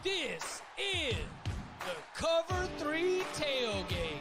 This is the Cover 3 Tailgate.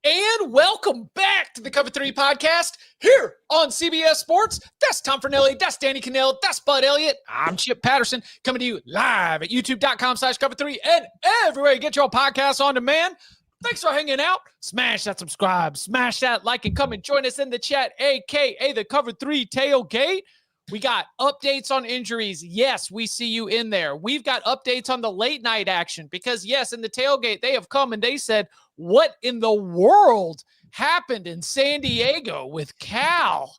And welcome back to the Cover 3 podcast here on CBS Sports. That's Tom Fornelli. That's Danny Kanell. That's Bud Elliott. I'm Chip Patterson coming to you live at youtube.com/cover3 and everywhere you get your podcasts on demand. Thanks for hanging out. Smash that subscribe, smash that like, and come and join us in the chat, a.k.a. the Cover 3 Tailgate. We got updates on injuries. Yes, we see you in there. We've got updates on the late night action because, yes, in the tailgate, they have come and they said, what in the world happened in San Diego with Cal?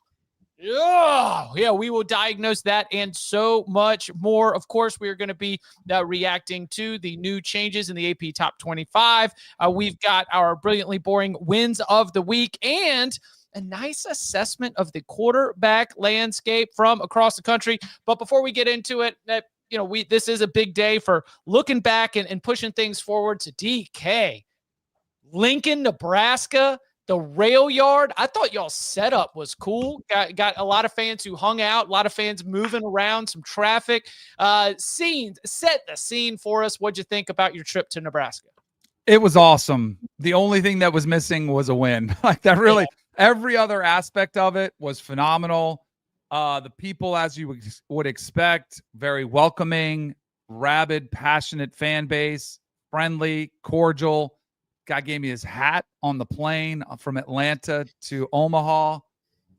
Yeah, we will diagnose that and so much more. Of course, we are going to be reacting to the new changes in the AP Top 25. We've got our brilliantly boring wins of the week and a nice assessment of the quarterback landscape from across the country. But before we get into it, this is a big day for looking back and pushing things forward to DK. Lincoln, Nebraska, the rail yard. I thought y'all's setup was cool. Got a lot of fans who hung out, a lot of fans moving around, some traffic. Set the scene for us. What'd you think about your trip to Nebraska? It was awesome. The only thing that was missing was a win. Like that really, every other aspect of it was phenomenal. The people, as you would expect, very welcoming, rabid, passionate fan base, friendly, cordial. Guy gave me his hat on the plane from Atlanta to Omaha.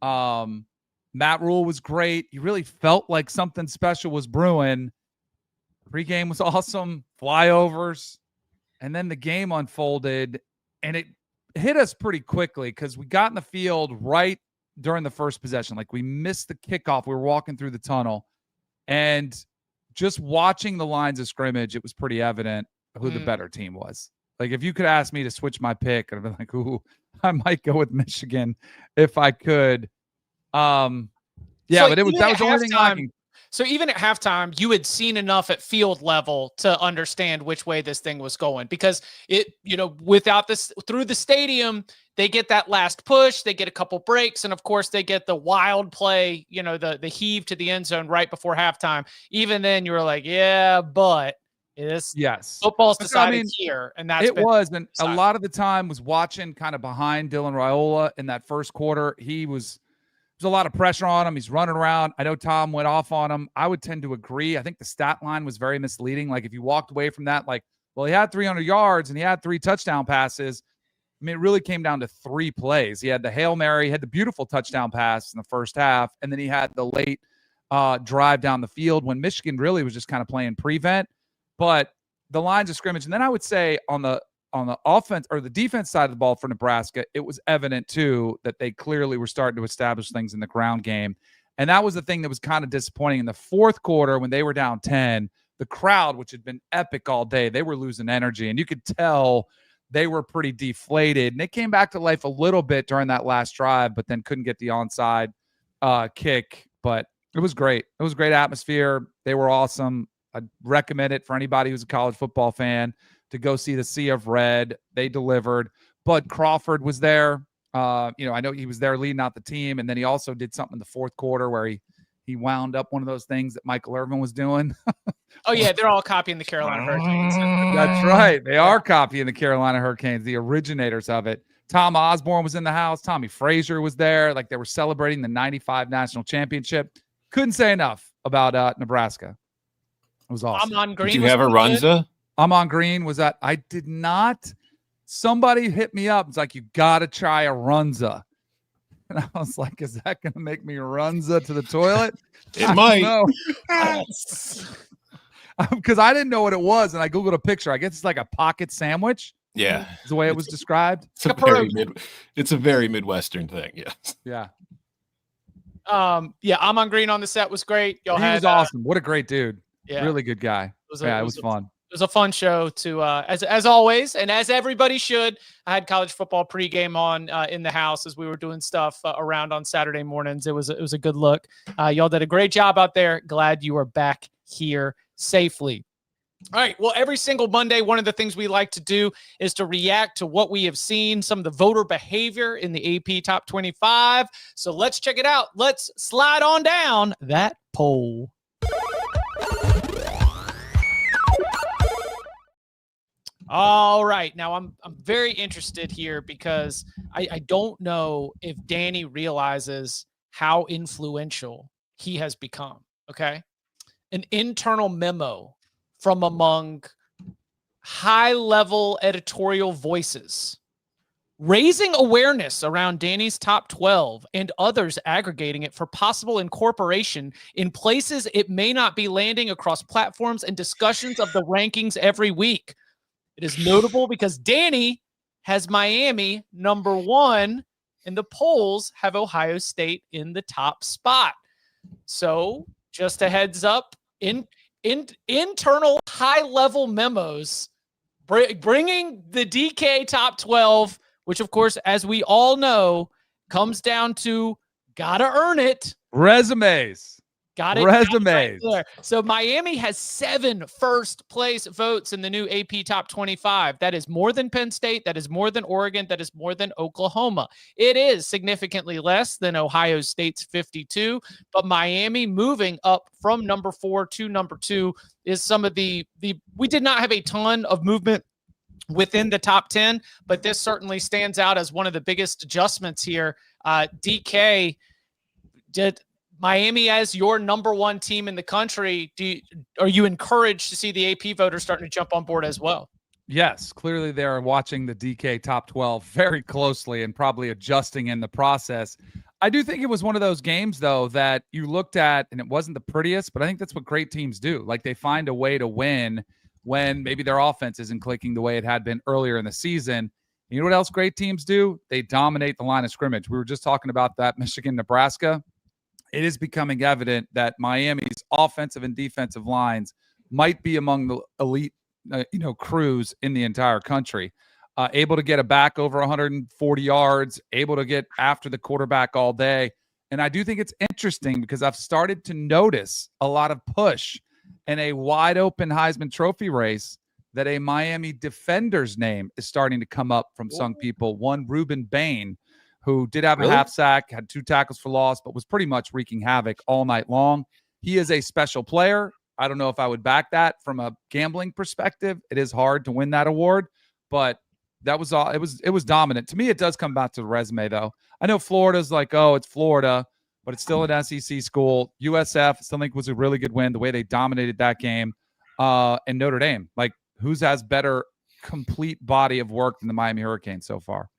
Matt Rule was great. You really felt like something special was brewing. Pre-game was awesome. Flyovers. And then the game unfolded, and it hit us pretty quickly because we got in the field right during the first possession. Like we missed the kickoff. We were walking through the tunnel. And just watching the lines of scrimmage, it was pretty evident who the better team was. Like, if you could ask me to switch my pick, I'd be like, ooh, I might go with Michigan if I could. But that was the only thing lacking. So even at halftime, you had seen enough at field level to understand which way this thing was going because without this through the stadium, they get that last push, they get a couple breaks, and of course they get the wild play, the heave to the end zone right before halftime. Even then, you were like, yeah, but. Yes. Football's decided here, and that's and a lot of the time was watching kind of behind Dylan Raiola in that first quarter. There's a lot of pressure on him. He's running around. I know Tom went off on him. I would tend to agree. I think the stat line was very misleading. Like if you walked away from that, he had 300 yards and he had 3 touchdown passes. I mean, it really came down to 3 plays. He had the Hail Mary, he had the beautiful touchdown pass in the first half, and then he had the late drive down the field when Michigan really was just kind of playing prevent. But the lines of scrimmage, and then I would say on the offense or the defense side of the ball for Nebraska, it was evident too that they clearly were starting to establish things in the ground game. And that was the thing that was kind of disappointing in the fourth quarter when they were down 10. The crowd, which had been epic all day, they were losing energy, and you could tell they were pretty deflated. And they came back to life a little bit during that last drive, but then couldn't get the onside kick. But it was great. It was a great atmosphere. They were awesome. I'd recommend it for anybody who's a college football fan to go see the Sea of Red. They delivered. Bud Crawford was there. I know he was there leading out the team, and then he also did something in the fourth quarter where he wound up one of those things that Michael Irvin was doing. Oh, yeah, they're all copying the Carolina Hurricanes. That's right. They are copying the Carolina Hurricanes, the originators of it. Tom Osborne was in the house. Tommy Frazier was there. Like they were celebrating the 95 national championship. Couldn't say enough about Nebraska. It was awesome. Amon Green. Did you have a Runza? Amon Green was that. I did not. Somebody hit me up. It's like, you got to try a Runza. And I was like, is that going to make me Runza to the toilet? It might. Because I didn't know what it was. And I Googled a picture. I guess it's like a pocket sandwich. Yeah. Is the way it was described. It's a very Midwestern thing. Yes. Yeah. Amon Green on the set was great. He was awesome. What a great dude. Yeah. Really good guy. It was fun. It was a fun show to, as always, and as everybody should. I had college football pregame on in the house as we were doing stuff around on Saturday mornings. It was a good look. Y'all did a great job out there. Glad you are back here safely. All right. Well, every single Monday, one of the things we like to do is to react to what we have seen, some of the voter behavior in the AP Top 25. So let's check it out. Let's slide on down that poll. All right. Now, I'm very interested here because I don't know if Danny realizes how influential he has become. Okay. An internal memo from among high-level editorial voices, raising awareness around Danny's top 12 and others aggregating it for possible incorporation in places it may not be landing across platforms and discussions of the rankings every week. It is notable because Danny has Miami number 1, and the polls have Ohio State in the top spot. So just a heads up, internal high-level memos bringing the DK top 12, which, of course, as we all know, comes down to gotta earn it. Resumes. Got it. Resumes. Right there. So Miami has 7 first-place votes in the new AP Top 25. That is more than Penn State. That is more than Oregon. That is more than Oklahoma. It is significantly less than Ohio State's 52, but Miami moving up from number 4 to number 2 is some of the we did not have a ton of movement within the top 10, but this certainly stands out as one of the biggest adjustments here. DK, did Miami as your number 1 team in the country, are you encouraged to see the AP voters starting to jump on board as well? Yes, clearly they're watching the DK top 12 very closely and probably adjusting in the process. I do think it was one of those games, though, that you looked at and it wasn't the prettiest, but I think that's what great teams do. Like, they find a way to win when maybe their offense isn't clicking the way it had been earlier in the season. You know what else great teams do? They dominate the line of scrimmage. We were just talking about that Michigan-Nebraska. It is becoming evident that Miami's offensive and defensive lines might be among the elite, crews in the entire country. Able to get a back over 140 yards, able to get after the quarterback all day. And I do think it's interesting because I've started to notice a lot of push in a wide open Heisman Trophy race that a Miami defender's name is starting to come up from some people. One, Ruben Bain, who did have a half sack, had 2 tackles for loss, but was pretty much wreaking havoc all night long. He is a special player. I don't know if I would back that from a gambling perspective. It is hard to win that award, but that was all. It was dominant. To me, it does come back to the resume, though. I know Florida's like, oh, it's Florida, but it's still an SEC school. USF, still think was a really good win, the way they dominated that game. And Notre Dame, like, who's has better complete body of work than the Miami Hurricanes so far?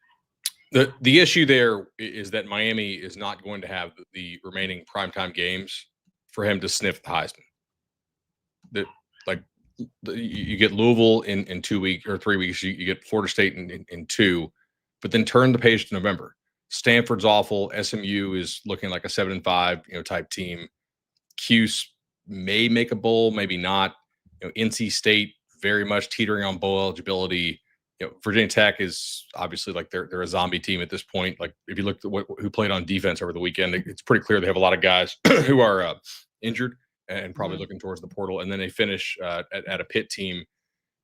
The issue there is that Miami is not going to have the remaining primetime games for him to sniff the Heisman. You get Louisville in 2 weeks or 3 weeks. You get Florida State in 2, but then turn the page to November. Stanford's awful. SMU is looking like a 7-5 type team. Cuse may make a bowl, maybe not. NC State very much teetering on bowl eligibility. Virginia Tech is obviously like they're a zombie team at this point. Like, if you look at who played on defense over the weekend, it's pretty clear they have a lot of guys who are injured and probably looking towards the portal. And then they finish at a Pitt team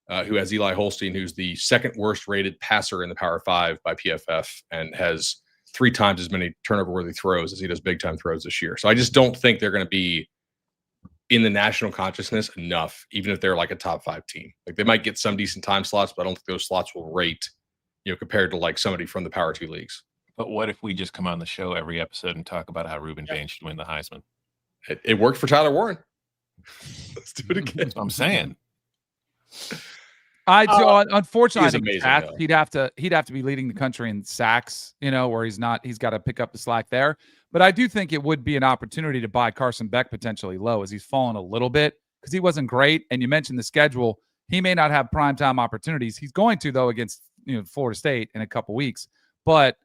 who has Eli Holstein, who's the 2nd worst rated passer in the Power 5 by PFF and has 3 times as many turnover-worthy throws as he does big-time throws this year. So I just don't think they're going to be in the national consciousness enough, even if they're like a top 5 team. Like, they might get some decent time slots, but I don't think those slots will rate, compared to like somebody from the Power 2 leagues. But what if we just come on the show every episode and talk about how Ruben Bain should win the Heisman? It worked for Tyler Warren. Let's do it again. That's what I'm saying. Unfortunately, he's amazing, he'd have to be leading the country in sacks, where he's not. He's got to pick up the slack there. But I do think it would be an opportunity to buy Carson Beck potentially low, as he's fallen a little bit because he wasn't great. And you mentioned the schedule; he may not have primetime opportunities. He's going to, though, against Florida State in a couple weeks. But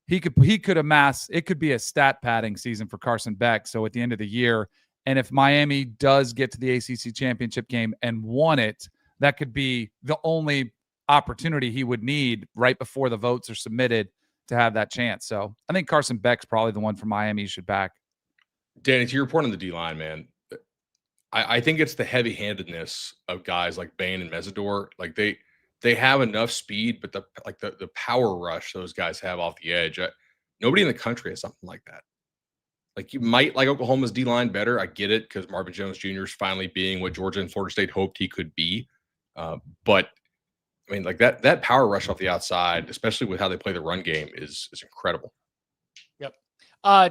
he could amass. It could be a stat padding season for Carson Beck. So at the end of the year, and if Miami does get to the ACC championship game and won it, that could be the only opportunity he would need right before the votes are submitted to have that chance. So I think Carson Beck's probably the one from Miami you should back. Danny, to your point on the D-line, man, I think it's the heavy-handedness of guys like Bain and Mesidor. Like they have enough speed, but the power rush those guys have off the edge. Nobody in the country has something like that. Like, you might like Oklahoma's D-line better. I get it, because Marvin Jones Jr. is finally being what Georgia and Florida State hoped he could be. But I mean, like that power rush off the outside, especially with how they play the run game, is incredible. Yep.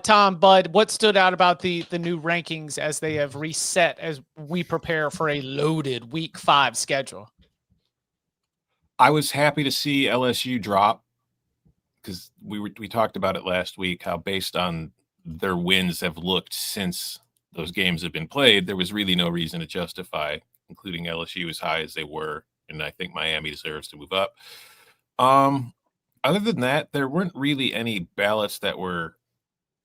Tom, Bud, what stood out about the new rankings as they have reset as we prepare for a loaded Week 5 schedule? I was happy to see LSU drop, because we talked about it last week, how based on their wins have looked since those games have been played, there was really no reason to justify including LSU as high as they were. And I think Miami deserves to move up. Other than that, there weren't really any ballots that were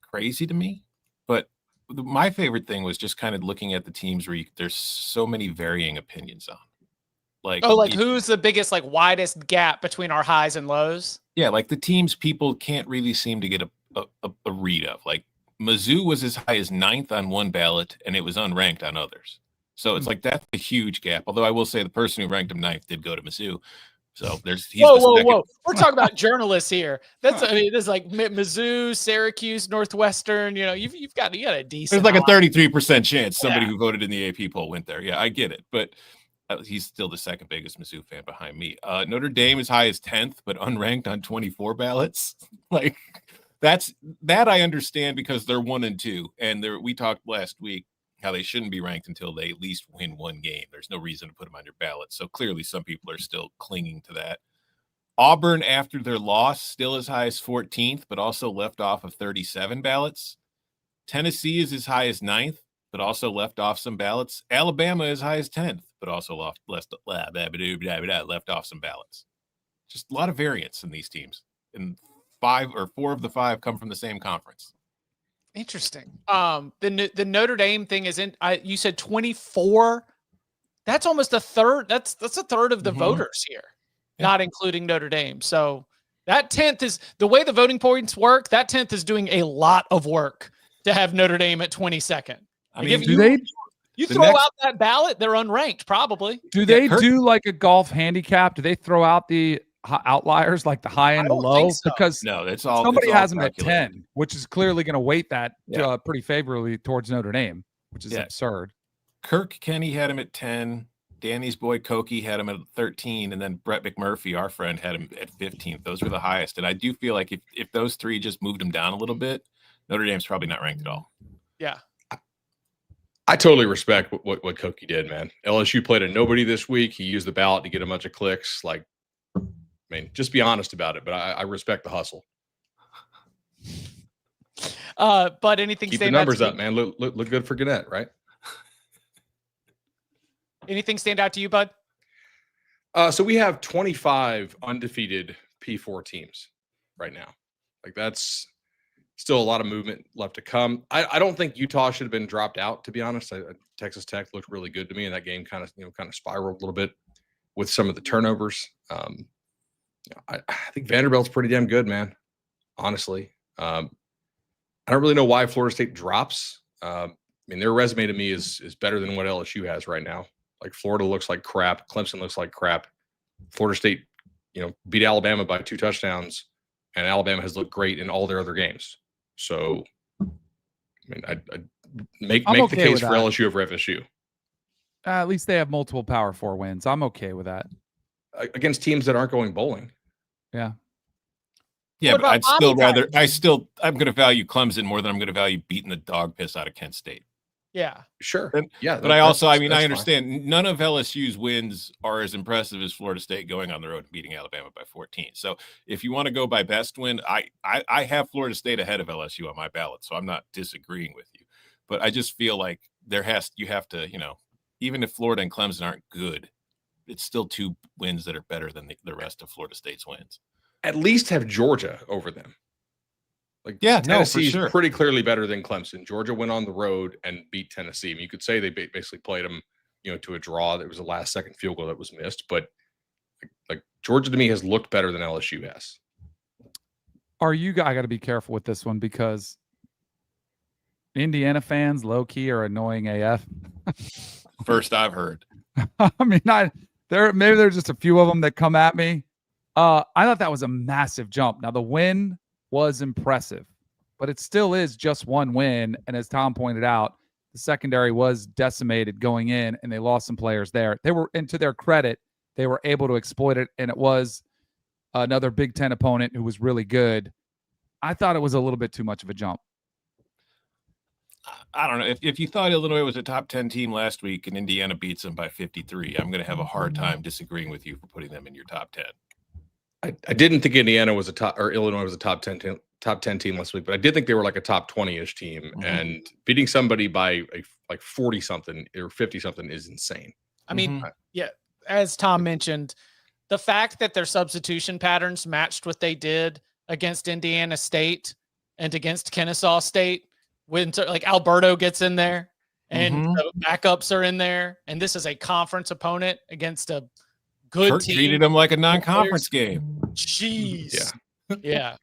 crazy to me. But my favorite thing was just kind of looking at the teams where there's so many varying opinions on. Like, who's the biggest, widest gap between our highs and lows? Yeah, like the teams people can't really seem to get a read of. Like, Mizzou was as high as 9th on one ballot, and it was unranked on others. So it's like, that's a huge gap. Although I will say the person who ranked him 9th did go to Mizzou. So he's whoa. We're talking about journalists here. There's like Mizzou, Syracuse, Northwestern. You've got a decent. There's like a 33% chance somebody who voted in the AP poll went there. Yeah, I get it, but he's still the second biggest Mizzou fan behind me. Notre Dame as high as 10th, but unranked on 24 ballots. Like, that I understand, because they're 1 and 2, and we talked last week how they shouldn't be ranked until they at least win one game. There's no reason to put them on your ballot. So clearly some people are still clinging to that. Auburn, after their loss, still as high as 14th, but also left off of 37 ballots. Tennessee is as high as 9th, but also left off some ballots. Alabama as high as 10th, but also left off some ballots. Just a lot of variance in these teams. And 4 of the 5 come from the same conference. Interesting. The Notre Dame thing is you said 24. That's almost a third. That's a third of the voters here, not including Notre Dame. So that 10th is the way the voting points work. That 10th is doing a lot of work to have Notre Dame at 22nd. I mean, you throw out that ballot, they're unranked probably. Do they do like a golf handicap? Do they throw out the outliers, like the high and the low? So. Because no, it's all somebody has them calculated at 10, which is clearly going to weight that pretty favorably towards Notre Dame, which is absurd. Kirk Kenny had him at 10. Danny's boy Koki had him at 13, and then Brett McMurphy, our friend, had him at 15th. Those were the highest, and I do feel like if those 3 just moved him down a little bit, Notre Dame's probably not ranked at all. Yeah. I totally respect what Koki did, man. LSU played a nobody this week. He used the ballot to get a bunch of clicks. Like, I mean, just be honest about it, but I respect the hustle. But anything keep the numbers up, man. Look good for Gannett, right? Anything stand out to you, Bud? So we have 25 undefeated P4 teams right now. Like, that's still a lot of movement left to come. I don't think Utah should have been dropped out, to be honest. Texas Tech looked really good to me, and that game kind of spiraled a little bit with some of the turnovers. I think Vanderbilt's pretty damn good, man. Honestly, I don't really know why Florida State drops. I mean, their resume to me is better than what LSU has right now. Like, Florida looks like crap. Clemson looks like crap. Florida State, beat Alabama by 2 touchdowns, and Alabama has looked great in all their other games. So, I mean, I'd make the case for LSU over FSU. At least they have multiple Power 4 wins. I'm okay with that. Against teams that aren't going bowling. Yeah. Yeah, but I'm going to value Clemson more than I'm going to value beating the dog piss out of Kent State. Yeah. Sure. Yeah. But I understand fine. None of LSU's wins are as impressive as Florida State going on the road and beating Alabama by 14. So if you want to go by best win, I have Florida State ahead of LSU on my ballot, so I'm not disagreeing with you. But I just feel like you have to, even if Florida and Clemson aren't good, it's still 2 wins that are better than the rest of Florida State's wins. At least have Georgia over them. Like, Tennessee is pretty clearly better than Clemson. Georgia went on the road and beat Tennessee. I mean, you could say they basically played them, to a draw. There was a last second field goal that was missed, but like Georgia to me has looked better than LSU has. I got to be careful with this one because Indiana fans low key are annoying AF. First I've heard. I mean, maybe there's just a few of them that come at me. I thought that was a massive jump. Now the win was impressive, but it still is just one win. And as Tom pointed out, the secondary was decimated going in, and they lost some players there. And to their credit, they were able to exploit it, and it was another Big Ten opponent who was really good. I thought it was a little bit too much of a jump. I don't know. If you thought Illinois was a top 10 team last week and Indiana beats them by 53, I'm going to have a hard time disagreeing with you for putting them in your top 10. I didn't think Illinois was a top 10 team last week, but I did think they were like a top 20-ish team. Mm-hmm. And beating somebody by like 40-something or 50-something is insane. I mean, yeah, as Tom mentioned, the fact that their substitution patterns matched what they did against Indiana State and against Kennesaw State, when like Alberto gets in there and the backups are in there, and this is a conference opponent against a good Kurt team. Treated them like a non-conference game. Jeez. Yeah.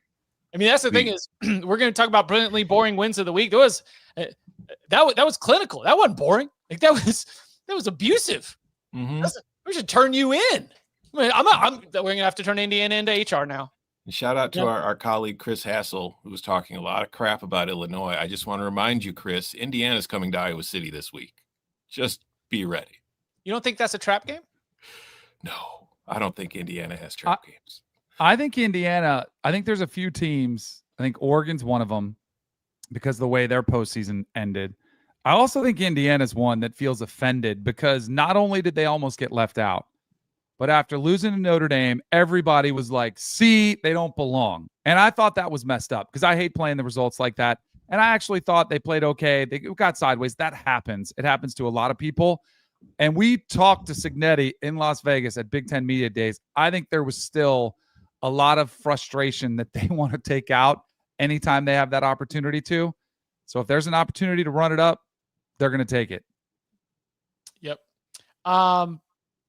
I mean, that's the thing is we're going to talk about brilliantly boring wins of the week. There was that was clinical. That wasn't boring. Like that was abusive. We should turn you in. I mean, we're going to have to turn Indiana into HR now. And shout out to our colleague Chris Hassel, who was talking a lot of crap about Illinois. I just want to remind you, Chris, Indiana's coming to Iowa City this week. Just be ready. You don't think that's a trap game? No, I don't think Indiana has trap games. I think there's a few teams. I think Oregon's one of them because of the way their postseason ended. I also think Indiana's one that feels offended because not only did they almost get left out, but after losing to Notre Dame, everybody was like, see, they don't belong. And I thought that was messed up because I hate playing the results like that. And I actually thought they played okay. They got sideways. That happens. It happens to a lot of people. And we talked to Signetti in Las Vegas at Big Ten Media Days. I think there was still a lot of frustration that they want to take out anytime they have that opportunity to. So if there's an opportunity to run it up, they're going to take it. Yep.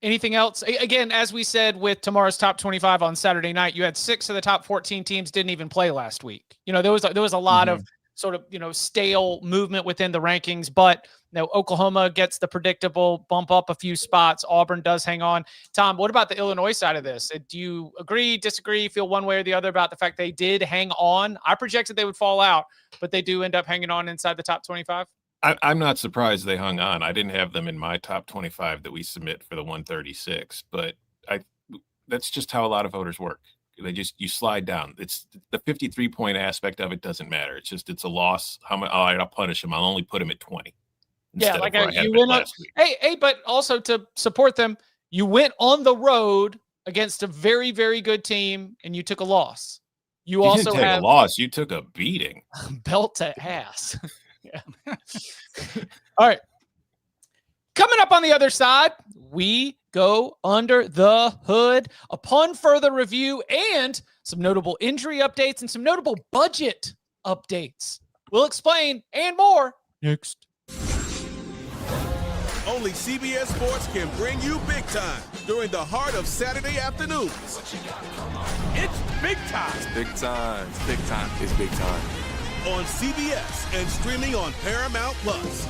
Anything else? Again, as we said with tomorrow's top 25 on Saturday night, you had 6 of the top 14 teams didn't even play last week. There was a lot of sort of, stale movement within the rankings, but Oklahoma gets the predictable bump up a few spots. Auburn does hang on. Tom, what about the Illinois side of this? Do you agree, disagree, feel one way or the other about the fact they did hang on? I projected they would fall out, but they do end up hanging on inside the top 25. I'm not surprised they hung on. I didn't have them in my top 25 that we submit for the 136, but that's just how a lot of voters work. You slide down. It's the 53-point aspect of it doesn't matter. It's a loss. I'll punish them. I'll only put them at 20. Yeah, like you went up. Hey, but also to support them, you went on the road against a very, very good team, and you took a loss. You also didn't take a loss. You took a beating. Belt to ass. Yeah. All right. Coming up on the other side, we go under the hood upon further review and some notable injury updates and some notable budget updates. We'll explain and more next. Only CBS Sports can bring you big time during the heart of Saturday afternoons. It's big time. It's big time. It's big time. It's big time. On CBS and streaming on Paramount Plus.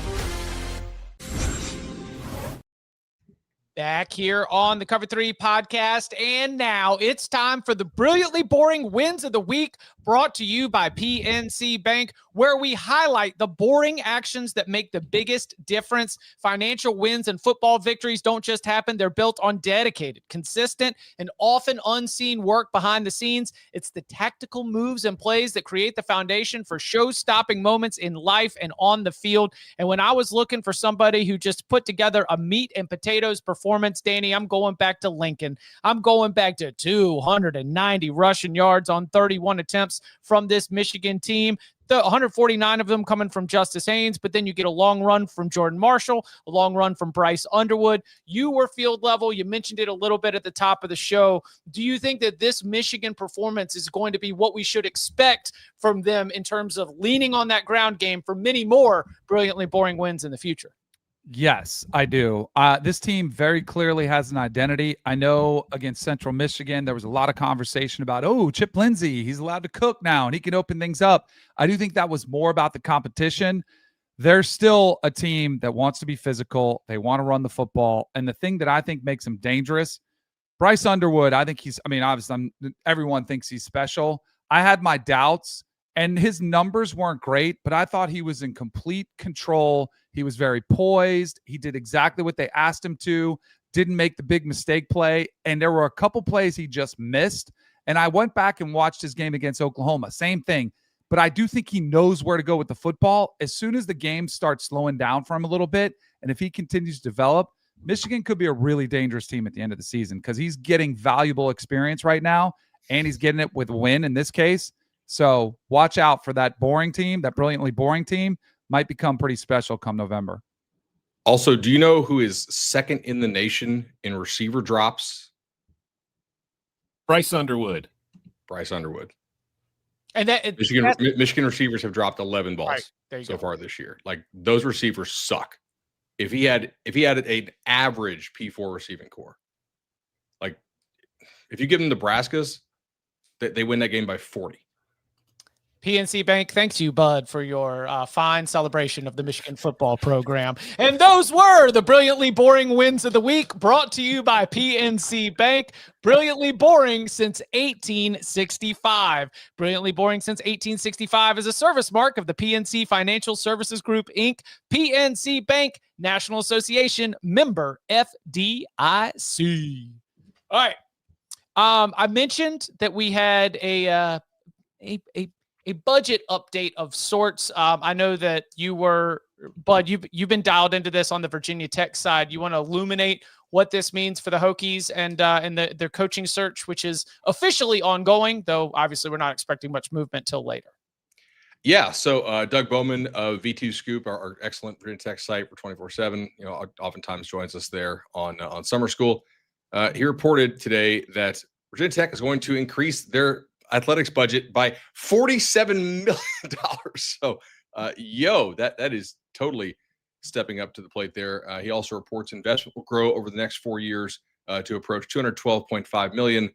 Back here on the Cover 3 podcast, and now it's time for the brilliantly boring wins of the week, brought to you by PNC Bank, where we highlight the boring actions that make the biggest difference. Financial wins and football victories don't just happen. They're built on dedicated, consistent, and often unseen work behind the scenes. It's the tactical moves and plays that create the foundation for show-stopping moments in life and on the field. And when I was looking for somebody who just put together a meat and potatoes performance, Danny, I'm going back to Lincoln. I'm going back to 290 rushing yards on 31 attempts from this Michigan team. The 149 of them coming from Justice Haynes, but then you get a long run from Jordan Marshall, a long run from Bryce Underwood. You were field level. You mentioned it a little bit at the top of the show. Do you think that this Michigan performance is going to be what we should expect from them in terms of leaning on that ground game for many more brilliantly boring wins in the future? Yes, I do. This team very clearly has an identity. I know against Central Michigan, there was a lot of conversation about, oh, Chip Lindsey, he's allowed to cook now and he can open things up. I do think that was more about the competition. They're still a team that wants to be physical. They want to run the football. And the thing that I think makes them dangerous, Bryce Underwood, I think obviously everyone thinks he's special. I had my doubts, and his numbers weren't great, but I thought he was in complete control. He was very poised. He did exactly what they asked him to, didn't make the big mistake play. And there were a couple plays he just missed. And I went back and watched his game against Oklahoma. Same thing. But I do think he knows where to go with the football. As soon as the game starts slowing down for him a little bit, and if he continues to develop, Michigan could be a really dangerous team at the end of the season because he's getting valuable experience right now, and he's getting it with a win in this case. So watch out for that boring team. That brilliantly boring team might become pretty special come November. Also, do you know who is second in the nation in receiver drops? Bryce Underwood. Bryce Underwood. And that Michigan receivers have dropped 11 balls so far this year. Like, those receivers suck. If he had an average P4 receiving core, like if you give them Nebraska's, they win that game by 40. PNC Bank thanks you, Bud, for your fine celebration of the Michigan football program. And those were the brilliantly boring wins of the week, brought to you by PNC Bank. Brilliantly boring since 1865. Brilliantly boring since 1865 is a service mark of the PNC Financial Services Group, Inc. PNC Bank, National Association, member FDIC. All right. I mentioned that we had a budget update of sorts. I know that you were, Bud, you've been dialed into this on the Virginia Tech side. You want to illuminate what this means for the Hokies and their coaching search, which is officially ongoing, though obviously we're not expecting much movement till later. Yeah. So Doug Bowman of V2 Scoop, our excellent Virginia Tech site for 24/7, oftentimes joins us there on Summer School. He reported today that Virginia Tech is going to increase their athletics budget by $47 million. So, that is totally stepping up to the plate there. He also reports investment will grow over the next 4 years to approach $212.5 million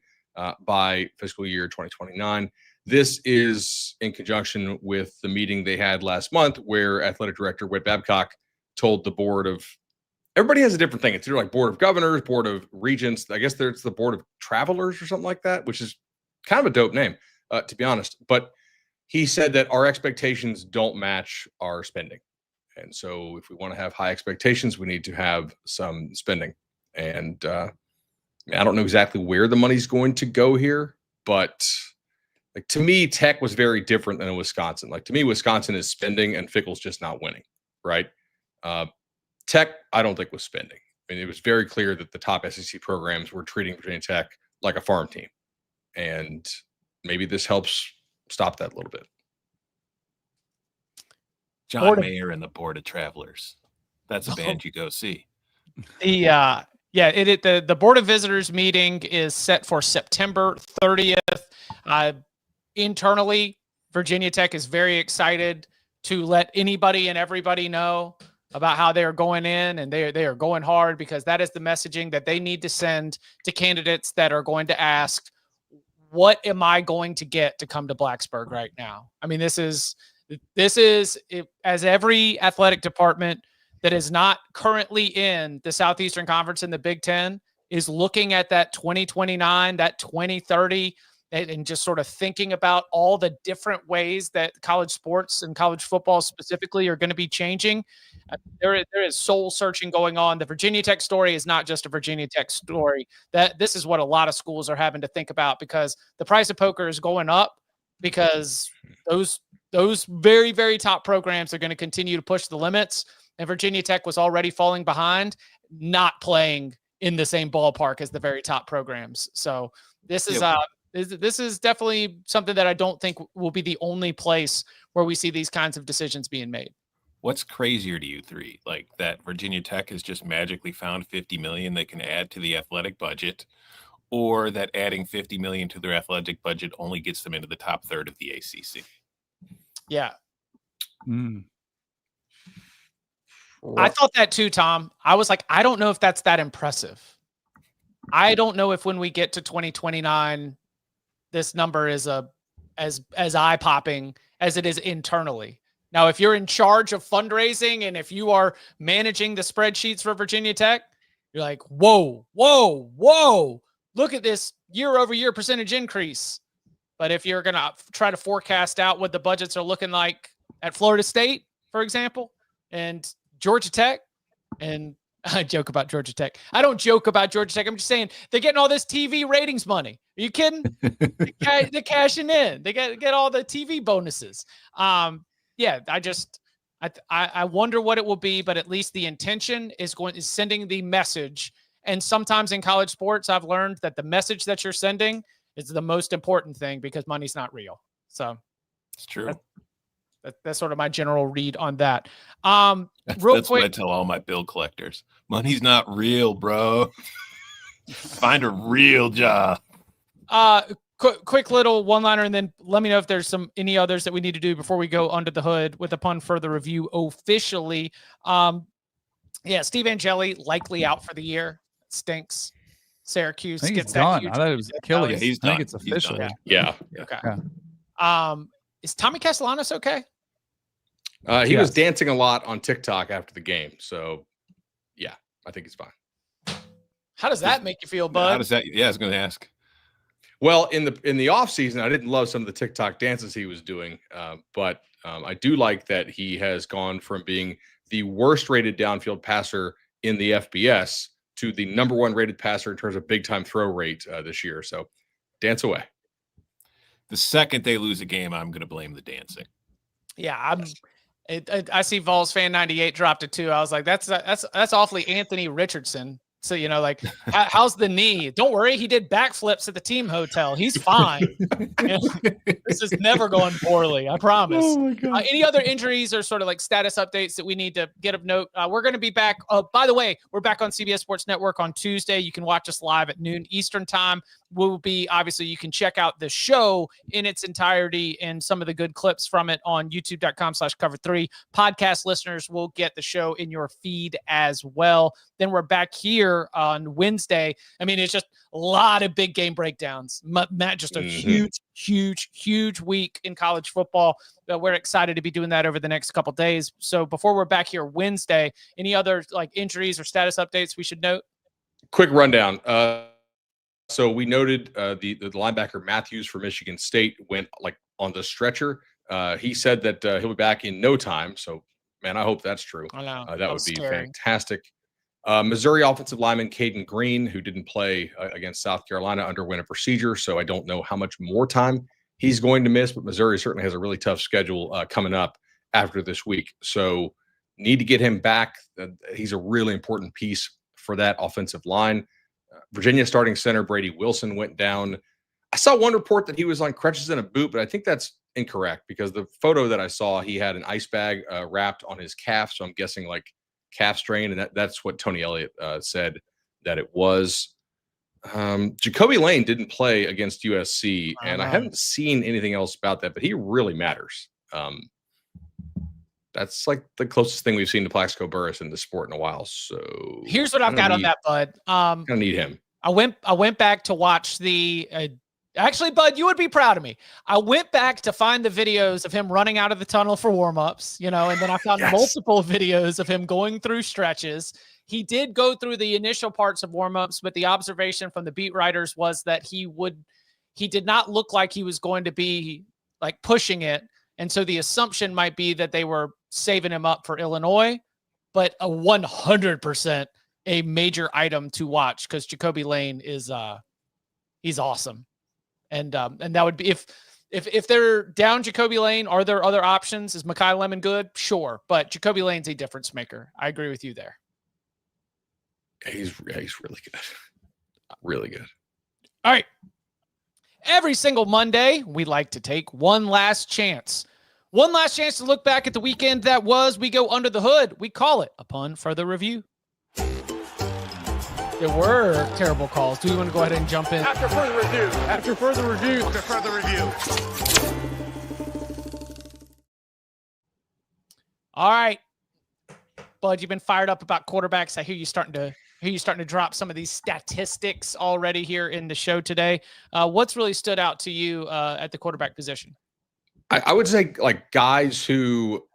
by fiscal year 2029. This is in conjunction with the meeting they had last month where athletic director Whit Babcock told the board of, everybody has a different thing. It's either like board of governors, board of regents. I guess there's the board of travelers or something like that, which is kind of a dope name, to be honest. But he said that our expectations don't match our spending. And so if we want to have high expectations, we need to have some spending. And I don't know exactly where the money's going to go here, but like, to me, Tech was very different than Wisconsin. Like, to me, Wisconsin is spending and Fickle's just not winning, right? Tech, I don't think was spending. I mean, it was very clear that the top SEC programs were treating Virginia Tech like a farm team. And maybe this helps stop that a little bit. John Mayer and the Board of Travelers. That's a band you go see. The Board of Visitors meeting is set for September 30th. Internally, Virginia Tech is very excited to let anybody and everybody know about how they are going in, and they are going hard, because that is the messaging that they need to send to candidates that are going to ask, what am I going to get to come to Blacksburg right now? I mean, this is as every athletic department that is not currently in the Southeastern Conference in the Big Ten is looking at that 2029, that 2030, and just sort of thinking about all the different ways that college sports and college football specifically are going to be changing. There is soul searching going on. The Virginia Tech story is not just a Virginia Tech story. That this is what a lot of schools are having to think about, because the price of poker is going up, because those very, very top programs are going to continue to push the limits. And Virginia Tech was already falling behind, not playing in the same ballpark as the very top programs. So this is definitely something that I don't think will be the only place where we see these kinds of decisions being made. What's crazier to you three? Like, that Virginia Tech has just magically found $50 million they can add to the athletic budget, or that adding $50 million to their athletic budget only gets them into the top third of the ACC? Yeah. I thought that too, Tom. I was like, I don't know if that's that impressive. I don't know if when we get to 2029, this number is as eye-popping as it is internally. Now, if you're in charge of fundraising and if you are managing the spreadsheets for Virginia Tech, you're like, whoa, look at this year-over-year percentage increase. But if you're going to try to forecast out what the budgets are looking like at Florida State, for example, and Georgia Tech, and I joke about Georgia Tech. I don't joke about Georgia Tech. I'm just saying they're getting all this TV ratings money. Are you kidding? They're cashing in. They get all the TV bonuses. Yeah, I wonder what it will be, but at least the intention is sending the message. And sometimes in college sports, I've learned that the message that you're sending is the most important thing because money's not real. So it's true. That's sort of my general read on that. That's what I tell all my bill collectors. Money's not real, bro. Find a real job. Quick little one-liner, and then let me know if there's any others that we need to do before we go under the hood with upon further review officially. Steve Angeli likely out for the year. Stinks. Syracuse gets done. that. I thought it was Achilles. He's I think done. it's official. Yeah. Okay. Yeah. Is Tommy Castellanos okay? He was dancing a lot on TikTok after the game. So, yeah, I think he's fine. How does that make you feel, Bud? How does that? Yeah, I was going to ask. Well, in the off season, I didn't love some of the TikTok dances he was doing, but I do like that he has gone from being the worst rated downfield passer in the FBS to the number one rated passer in terms of big time throw rate this year. So, dance away. The second they lose a game, I'm going to blame the dancing. Yeah, I see Vols fan 98 dropped it too. I was like, that's awfully Anthony Richardson. So, like, how's the knee? Don't worry. He did backflips at the team hotel. He's fine. This is never going poorly. I promise. Oh my God. Any other injuries or sort of like status updates that we need to get of note? We're going to be back. By the way, we're back on CBS Sports Network on Tuesday. You can watch us live at noon Eastern time. Obviously, you can check out the show in its entirety and some of the good clips from it on youtube.com/cover3. Podcast listeners will get the show in your feed as well. Then we're back here on Wednesday. I mean, it's just a lot of big game breakdowns. Matt, just a huge week in college football. We're excited to be doing that over the next couple days. So before we're back here Wednesday, any other like injuries or status updates we should note? Quick rundown. So we noted the linebacker Matthews for Michigan State went like on the stretcher. He said that he'll be back in no time. So, man, I hope that's true. I know. That would be fantastic. Missouri offensive lineman Caden Green, who didn't play against South Carolina, underwent a procedure. So I don't know how much more time he's going to miss, but Missouri certainly has a really tough schedule coming up after this week. So need to get him back. He's a really important piece for that offensive line. Virginia starting center Brady Wilson went down. I saw one report that he was on crutches and a boot, but I think that's incorrect because the photo that I saw, he had an ice bag wrapped on his calf. So I'm guessing like calf strain. And that's what Tony Elliott said that it was. Jacoby Lane didn't play against USC, and I haven't seen anything else about that, but he really matters. That's like the closest thing we've seen to Plaxico Burress in the sport in a while. So here's what I've got on that, Bud. Gonna need him. I went back to watch the. Actually, Bud, you would be proud of me. I went back to find the videos of him running out of the tunnel for warmups, and then I found multiple videos of him going through stretches. He did go through the initial parts of warmups, but the observation from the beat writers was that he did not look like he was going to be like pushing it. And so the assumption might be that they were saving him up for Illinois, but a 100% a major item to watch because Jacoby Lane is he's awesome. And that would be if they're down Jacoby Lane, are there other options? Is Mekhi Lemon good? Sure. But Jacoby Lane's a difference maker. I agree with you there. He's really good. Really good. All right. Every single Monday, we like to take one last chance. One last chance to look back at the weekend that was. We go under the hood. We call it upon further review. There were terrible calls. Do we want to go ahead and jump in? After further review. After further review. After further review. All right. Bud, you've been fired up about quarterbacks. I hear you starting to drop some of these statistics already here in the show today. What's really stood out to you at the quarterback position? I would say like guys who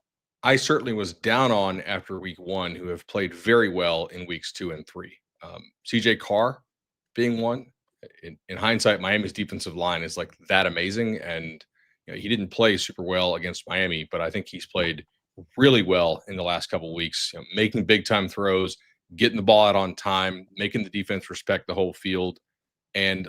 I certainly was down on after week 1 who have played very well in weeks 2 and 3. CJ Carr being one. In hindsight, Miami's defensive line is like that amazing. And he didn't play super well against Miami, but I think he's played really well in the last couple of weeks, making big time throws, getting the ball out on time, making the defense respect the whole field. And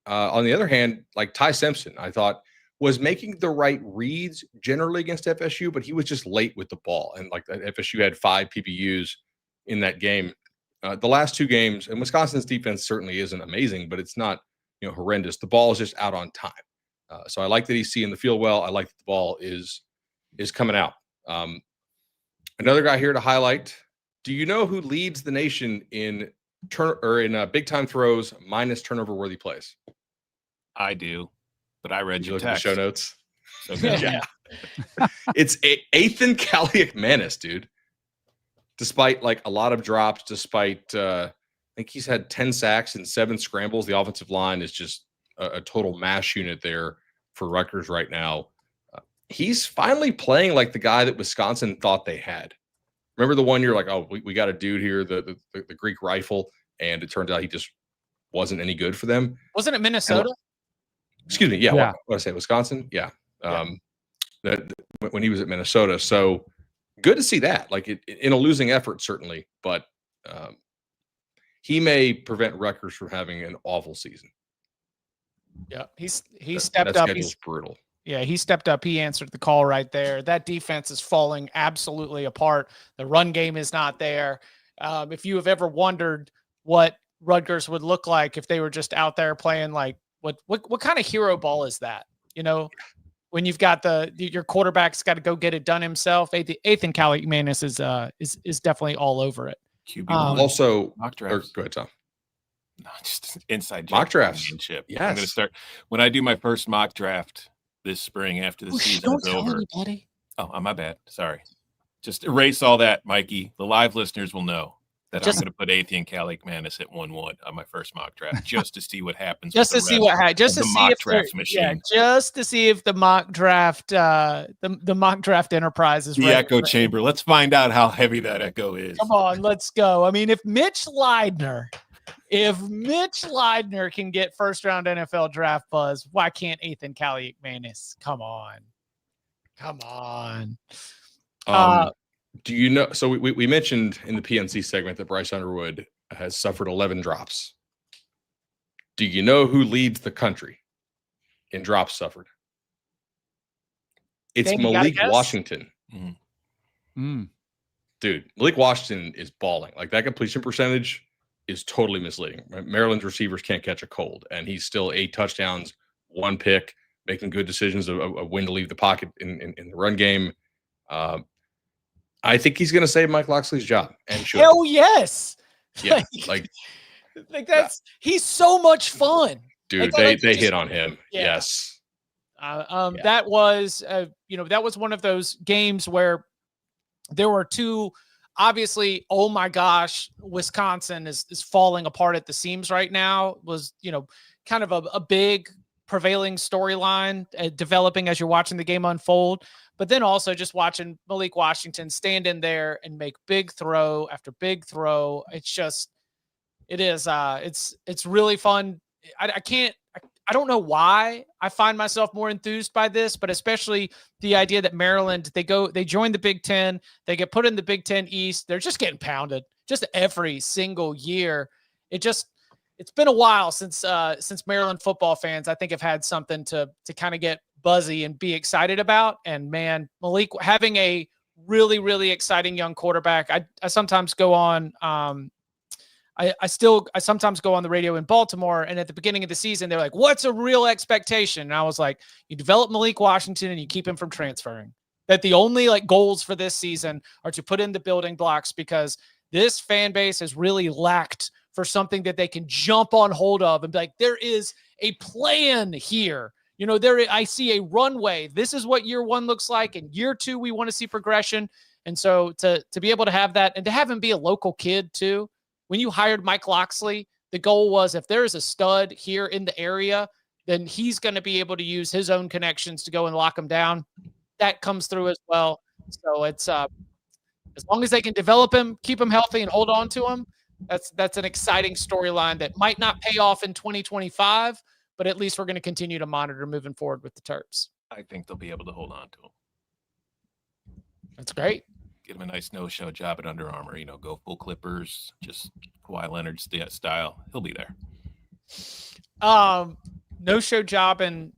on the other hand, like Ty Simpson, I thought was making the right reads generally against FSU, but he was just late with the ball. And like FSU had 5 PBUs in that game. The last 2 games, and Wisconsin's defense certainly isn't amazing, but it's not horrendous. The ball is just out on time. So I like that he's seeing the field well. I like that the ball is coming out. Another guy here to highlight. Do you know who leads the nation in big time throws minus turnover worthy plays? I do, but I read your Look at the text. show notes. So good. Yeah. It's Ethan Kaliak-Manis, dude. Despite like a lot of drops, despite I think he's had 10 sacks and 7 scrambles. The offensive line is just a total mash unit there for Rutgers right now. He's finally playing like the guy that Wisconsin thought they had. Remember the one you're like, oh, we got a dude here, the Greek rifle, and it turned out he just wasn't any good for them. Wasn't it Minnesota? Excuse me. Yeah. What did I say? Wisconsin? Yeah. When he was at Minnesota. So good to see that. Like in a losing effort, certainly, but he may prevent Rutgers from having an awful season. Yeah, he stepped up. He's brutal. Yeah, he stepped up. He answered the call right there. That defense is falling absolutely apart. The run game is not there. If you have ever wondered what Rutgers would look like if they were just out there playing like what kind of hero ball is that? When you've got your quarterback's got to go get it done himself. Ethan Kaliak-Manis is definitely all over it. QB also mock drafts. Go ahead, Tom. No, just inside mock drafts. Chip. Yes. I'm going to start when I do my first mock draft this spring after the season is over. Anybody. Oh, my bad. Sorry. Just erase all that, Mikey. The live listeners will know that I'm going to put Ethan Kaliak-Manis at 1-1 on my first mock draft just to see what happens. Just to see what happens. Just to see if draft machine. Yeah, just to see if the mock draft, the mock draft enterprise is the ready echo chamber. Let's find out how heavy that echo is. Come on, let's go. I mean, if Mitch Leidner can get first round NFL draft buzz, why can't Ethan Kaliak-Manis? Come on. Do you know? So we mentioned in the PNC segment that Bryce Underwood has suffered 11 drops. Do you know who leads the country in drops suffered? It's Malik Washington. Mm-hmm. Dude, Malik Washington is balling. Like that completion percentage is totally misleading. Maryland's receivers can't catch a cold, and he's still 8 touchdowns, 1 pick, making good decisions of when to leave the pocket in the run game. I think he's going to save Mike Loxley's job. And should. Hell yes. Yeah, he's so much fun. Dude, they hit on him. Yeah. Yes. That was one of those games where there were 2, obviously, oh my gosh, Wisconsin is falling apart at the seams right now. Was, kind of a big prevailing storyline developing as you're watching the game unfold. But then also just watching Malik Washington stand in there and make big throw after big throw. It's really fun. I don't know why I find myself more enthused by this, but especially the idea that Maryland, they join the Big Ten, they get put in the Big Ten East. They're just getting pounded just every single year. It's been a while since Maryland football fans, I think, have had something to kind of get buzzy and be excited about. And man, Malik having a really, really exciting young quarterback. I sometimes go on, I sometimes go on the radio in Baltimore, and at the beginning of the season, they're like, what's a real expectation? And I was like, you develop Malik Washington and you keep him from transferring. That the only goals for this season are to put in the building blocks, because this fan base has really lacked for something that they can jump on hold of and be like, there is a plan here. I see a runway. This is what year 1 looks like. And year 2, we want to see progression. And so to be able to have that and to have him be a local kid too, when you hired Mike Loxley, the goal was if there's a stud here in the area, then he's going to be able to use his own connections to go and lock him down. That comes through as well. So it's as long as they can develop him, keep him healthy, and hold on to him, that's an exciting storyline that might not pay off in 2025, but at least we're going to continue to monitor moving forward with the Terps. I think they'll be able to hold on to him. That's great. Get him a nice no-show job at Under Armour. Go full Clippers, just Kawhi Leonard style. He'll be there. No-show job in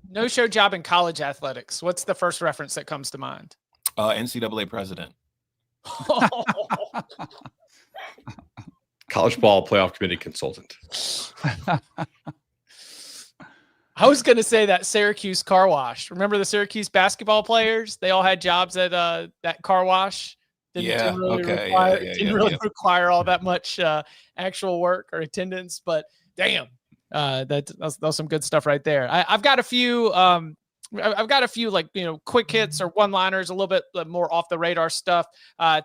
no-show job in college athletics. What's the first reference that comes to mind? NCAA president. College ball playoff committee consultant. I was going to say that Syracuse car wash. Remember the Syracuse basketball players? They all had jobs at that car wash. Didn't really require all that much actual work or attendance. But damn, that was some good stuff right there. I've got a few. I've got a few quick hits or one-liners, a little bit more off the radar stuff.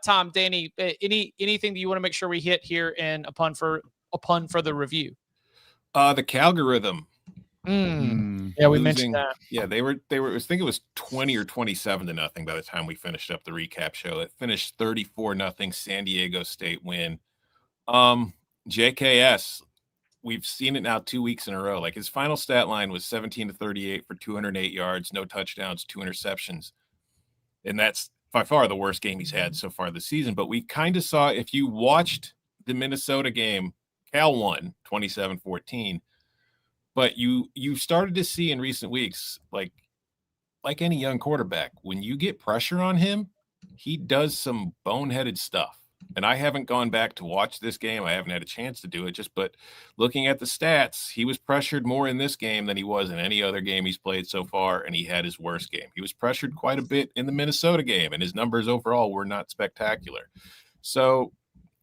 Tom, Danny, anything that you want to make sure we hit here in a pun for the review? The Calgorithm. Yeah, we mentioned that. Yeah, they were. I think it was 20 or 27-0 by the time we finished up the recap show. It finished 34-0 San Diego State win. JKS, we've seen it now 2 weeks in a row. Like his final stat line was 17-38 for 208 yards, no touchdowns, 2 interceptions. And that's by far the worst game he's had so far this season. But we kind of saw, if you watched the Minnesota game, Cal won 27-14. But you started to see in recent weeks, like any young quarterback, when you get pressure on him, he does some boneheaded stuff. And I haven't gone back to watch this game. I haven't had a chance to do it but looking at the stats, he was pressured more in this game than he was in any other game he's played so far. And he had his worst game. He was pressured quite a bit in the Minnesota game, and his numbers overall were not spectacular. So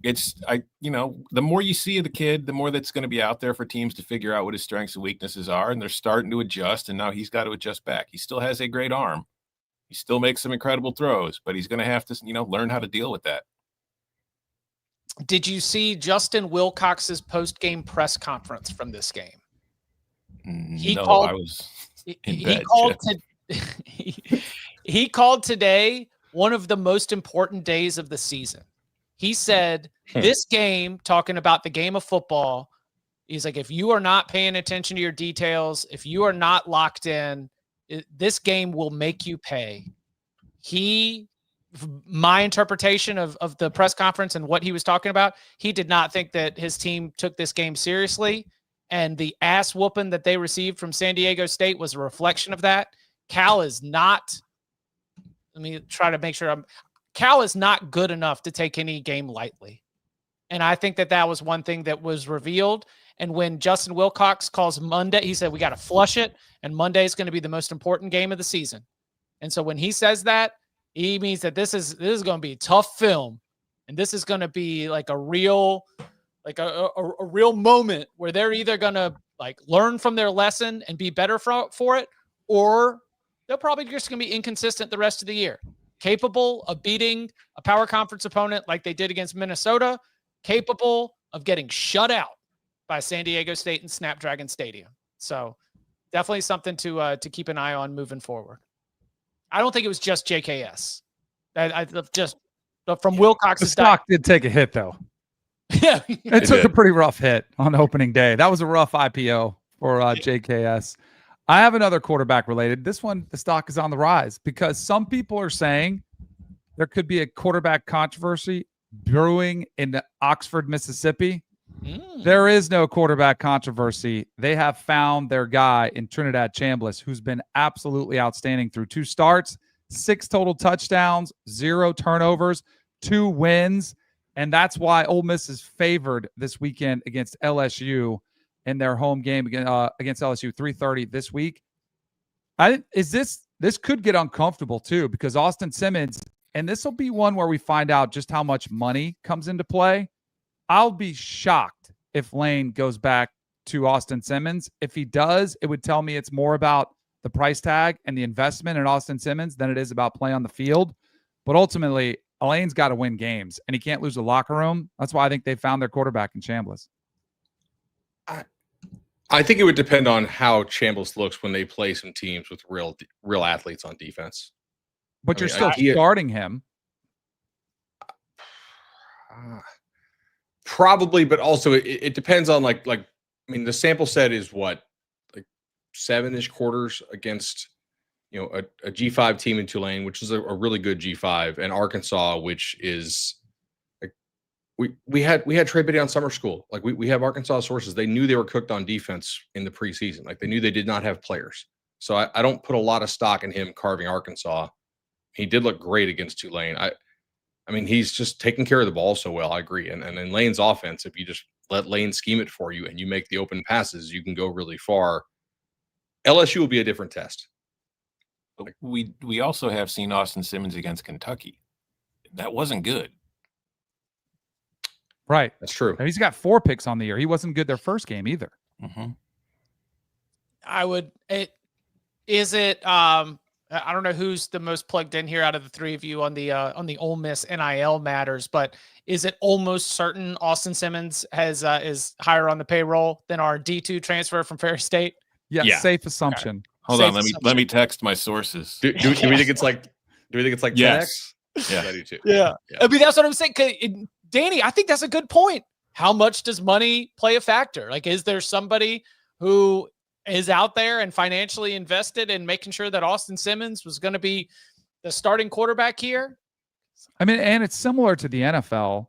the more you see of the kid, the more that's going to be out there for teams to figure out what his strengths and weaknesses are. And they're starting to adjust. And now he's got to adjust back. He still has a great arm. He still makes some incredible throws, but he's going to have to, learn how to deal with that. Did you see Justin Wilcox's post-game press conference from this game? I was in bed. He called today one of the most important days of the season. He said this game, talking about the game of football, he's like, if you are not paying attention to your details, if you are not locked in, this game will make you pay. My interpretation of the press conference and what he was talking about, he did not think that his team took this game seriously. And the ass whooping that they received from San Diego State was a reflection of that. Cal is not, let me try to make sure Cal is not good enough to take any game lightly. And I think that was one thing that was revealed. And when Justin Wilcox calls Monday, he said, we got to flush it. And Monday is going to be the most important game of the season. And so when he says that, he means that this is going to be tough film. And this is going to be like a real moment where they're either going to learn from their lesson and be better for it, or they're probably just going to be inconsistent the rest of the year. Capable of beating a power conference opponent like they did against Minnesota, capable of getting shut out by San Diego State and Snapdragon Stadium. So definitely something to keep an eye on moving forward. I don't think it was just JKS. From Wilcox's stock did take a hit though. Yeah, it took a pretty rough hit on opening day. That was a rough IPO for JKS. I have another quarterback related. This one, the stock is on the rise because some people are saying there could be a quarterback controversy brewing in Oxford, Mississippi. There is no quarterback controversy. They have found their guy in Trinidad Chambliss, who's been absolutely outstanding through 2 starts, 6 total touchdowns, 0 turnovers, 2 wins. And that's why Ole Miss is favored this weekend against LSU in their home game against LSU, 3:30 this week. This could get uncomfortable too, because Austin Simmons, and this will be one where we find out just how much money comes into play. I'll be shocked if Lane goes back to Austin Simmons. If he does, it would tell me it's more about the price tag and the investment in Austin Simmons than it is about play on the field. But ultimately, Alane's got to win games, and he can't lose the locker room. That's why I think they found their quarterback in Chambliss. I think it would depend on how Chambliss looks when they play some teams with real athletes on defense. But you're still starting him. Probably, but also it depends on like I mean, the sample set is what, like 7-ish quarters against a G5 team in Tulane, which is a really good G5, and Arkansas, which is like we had Trey Biddy on summer school. Like we have Arkansas sources. They knew they were cooked on defense in the preseason. Like they knew they did not have players. So I don't put a lot of stock in him carving Arkansas. He did look great against Tulane. I mean, he's just taking care of the ball so well. I agree. And in Lane's offense, if you just let Lane scheme it for you and you make the open passes, you can go really far. LSU will be a different test. We also have seen Austin Simmons against Kentucky. That wasn't good. Right. That's true. And he's got 4 picks on the year. He wasn't good their first game either. Mm-hmm. I don't know who's the most plugged in here out of the three of you on the Ole Miss NIL matters, but is it almost certain Austin Simmons is higher on the payroll than our D2 transfer from Ferry State? Yes, yeah. Safe assumption. Okay. Hold on, let me text my sources. Do we think it's like? Do we think it's like yes? 10x? Yeah, I do too. Yeah. I mean, that's what I'm saying. Danny, I think that's a good point. How much does money play a factor? Like, is there somebody who is out there and financially invested in making sure that Austin Simmons was going to be the starting quarterback here? I mean, and it's similar to the NFL.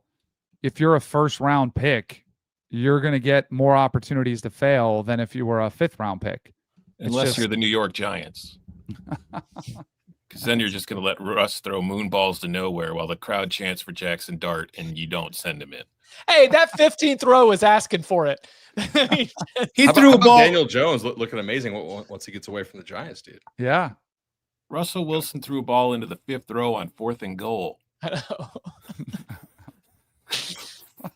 If you're a first-round pick, you're going to get more opportunities to fail than if you were a 5th-round pick. Unless you're the New York Giants. Because then you're just going to let Russ throw moon balls to nowhere while the crowd chants for Jackson Dart and you don't send him in. Hey, that 15th row is asking for it. He threw a ball. Daniel Jones looking amazing once he gets away from the Giants, dude. Yeah. Russell Wilson threw a ball into the 5th row on 4th and goal.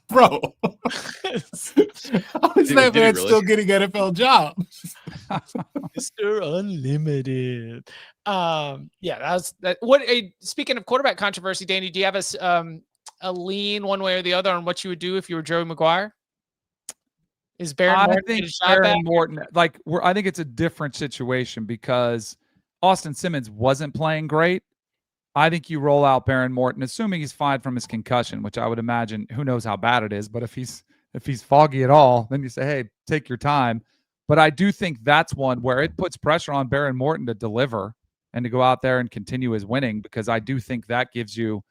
Bro. How is that man still getting NFL jobs? Mr. Unlimited. Yeah, that's that. Speaking of quarterback controversy, Danny, do you have a lean one way or the other on what you would do if you were Joey McGuire? Is Baron Morton I think it's a different situation because Austin Simmons wasn't playing great. I think you roll out Baron Morton, assuming he's fine from his concussion, which I would imagine, who knows how bad it is, but if he's foggy at all, then you say, hey, take your time. But I do think that's one where it puts pressure on Baron Morton to deliver and to go out there and continue his winning, because I do think that gives you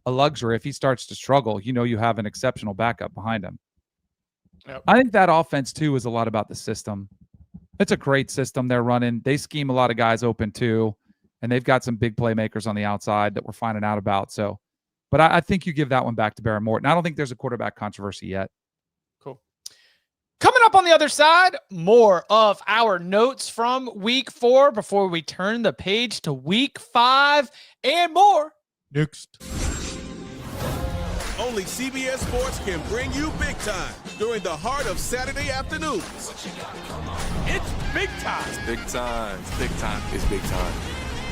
a luxury. If he starts to struggle, you have an exceptional backup behind him. Yep. I think that offense, too, is a lot about the system. It's a great system they're running. They scheme a lot of guys open, too, and they've got some big playmakers on the outside that we're finding out about. So, but I think you give that one back to Baron Morton. I don't think there's a quarterback controversy yet. Cool. Coming up on the other side, more of our notes from week 4 before we turn the page to week 5 and more. Next. Only CBS Sports can bring you big time during the heart of Saturday afternoons. It's big time. It's big time. It's big time. It's big time.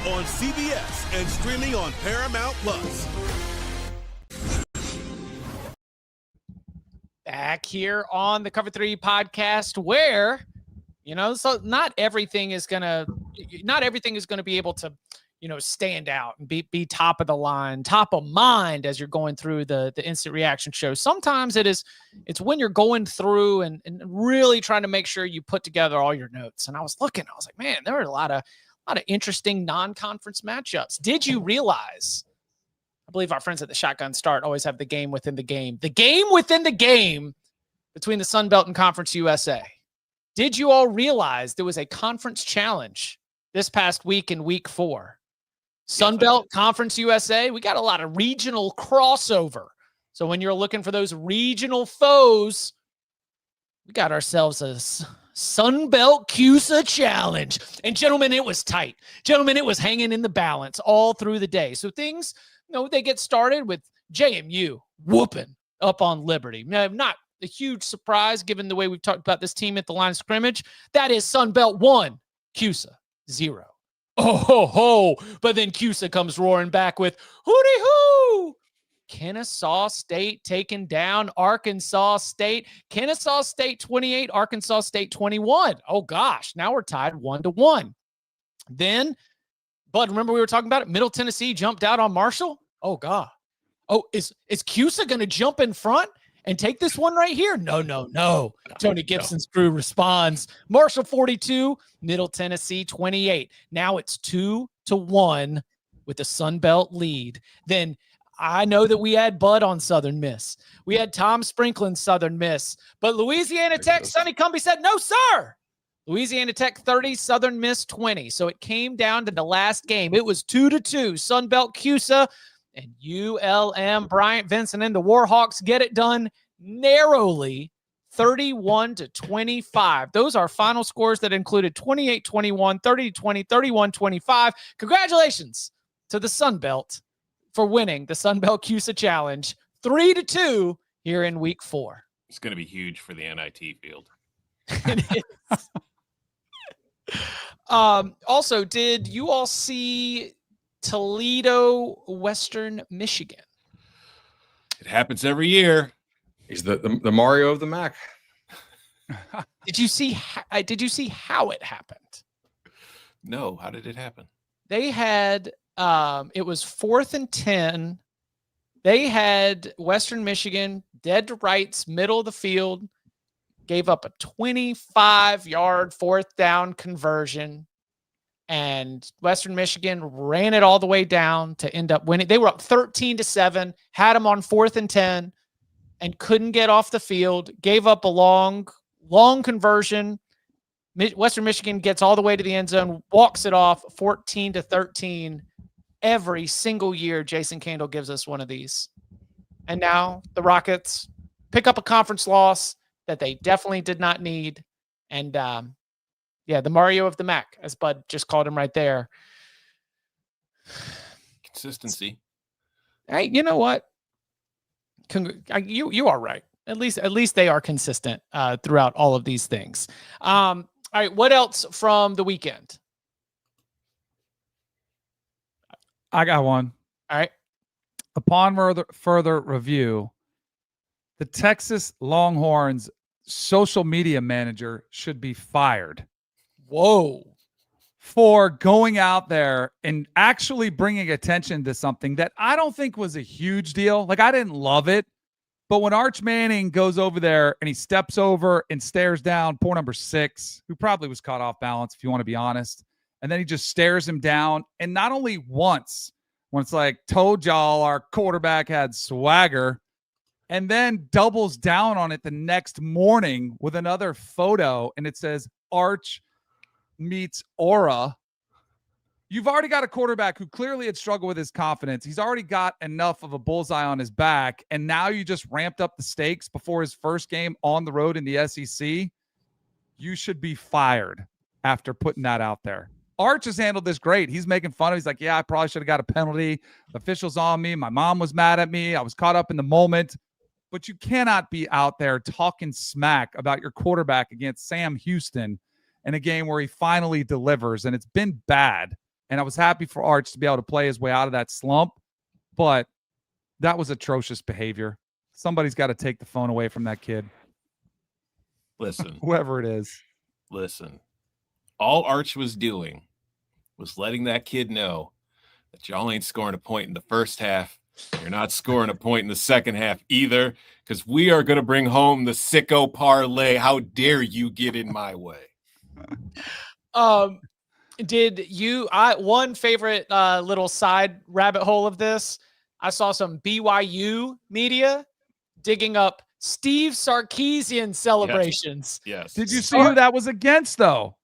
On CBS and streaming on Paramount Plus. Back here on the Cover 3 podcast where, so not everything is going to be able to, stand out and be top of the line, top of mind as you're going through the instant reaction show. Sometimes it's when you're going through and really trying to make sure you put together all your notes. And I was like, man, there were a lot of interesting non-conference matchups. Did you realize, I believe our friends at the Shotgun Start always have the game within the game within the game between the Sun Belt and Conference USA. Did you all realize there was a conference challenge this past week in week 4? Sun Belt, Conference USA, we got a lot of regional crossover. So when you're looking for those regional foes, we got ourselves a Sun Belt CUSA challenge. And gentlemen, it was tight. Gentlemen, it was hanging in the balance all through the day. So things, they get started with JMU whooping up on Liberty. Now, not a huge surprise given the way we've talked about this team at the line of scrimmage. That is Sun Belt 1, CUSA 0. Oh, ho, ho. But then CUSA comes roaring back with hooty hoo. Kennesaw State taking down Arkansas State. Kennesaw State 28, Arkansas State 21. Oh gosh, now we're tied 1-1. Then, Bud, remember we were talking about it? Middle Tennessee jumped out on Marshall. Oh God. Oh, is CUSA going to jump in front and take this one right here? No. Tony Gibson's crew responds. Marshall 42, Middle Tennessee 28. Now it's 2-1 with the Sun Belt lead. Then I know that we had Bud on Southern Miss. We had Tom Sprinkling Southern Miss. But Louisiana Tech, Sonny Cumbie said, no, sir. Louisiana Tech 30, Southern Miss 20. So it came down to the last game. It was 2-2. Sun Belt CUSA and ULM Bryant Vincent and the Warhawks get it done narrowly, 31-25. Those are final scores that included 28-21, 30-20, 31-25. Congratulations to the Sun Belt for winning the Sun Belt CUSA Challenge 3-2 here in week 4. It's going to be huge for the NIT field. It is. Also, did you all see Toledo, Western Michigan? It happens every year. He's the Mario of the MAC. Did you see how it happened? No, how did it happen? They had it was 4th and 10. They had Western Michigan dead to rights, middle of the field, gave up a 25-yard 4th down conversion, and Western Michigan ran it all the way down to end up winning. They were up 13-7, had them on 4th and 10, and couldn't get off the field, gave up a long conversion. Western Michigan gets all the way to the end zone, walks it off 14-13. Every single year, Jason Candle gives us one of these. And now the Rockets pick up a conference loss that they definitely did not need. And the Mario of the MAC, as Bud just called him right there. Consistency. Hey, you know what? You are right. At least they are consistent throughout all of these things. All right, what else from the weekend? I got one. All right. Upon further review, the Texas Longhorns social media manager should be fired. Whoa. For going out there and actually bringing attention to something that I don't think was a huge deal. Like, I didn't love it. But when Arch Manning goes over there and he steps over and stares down poor number 6, who probably was caught off balance, if you want to be honest, and then he just stares him down. And not only once, when it's like, told y'all our quarterback had swagger, and then doubles down on it the next morning with another photo, and it says Arch meets aura. You've already got a quarterback who clearly had struggled with his confidence. He's already got enough of a bullseye on his back, and now you just ramped up the stakes before his first game on the road in the SEC. You should be fired after putting that out there. Arch has handled this great. He's making fun of it. He's like, yeah, I probably should have got a penalty. The official's on me. My mom was mad at me. I was caught up in the moment. But you cannot be out there talking smack about your quarterback against Sam Houston in a game where he finally delivers. And it's been bad. And I was happy for Arch to be able to play his way out of that slump. But that was atrocious behavior. Somebody's got to take the phone away from that kid. Listen. Whoever it is. Listen. All Arch was doing was letting that kid know that y'all ain't scoring a point in the first half. You're not scoring a point in the second half either, because we are going to bring home the sicko parlay. How dare you get in my way? Did you, one favorite little side rabbit hole of this, I saw some BYU media digging up Steve Sarkisian celebrations. Yes. Did you see who that was against, though?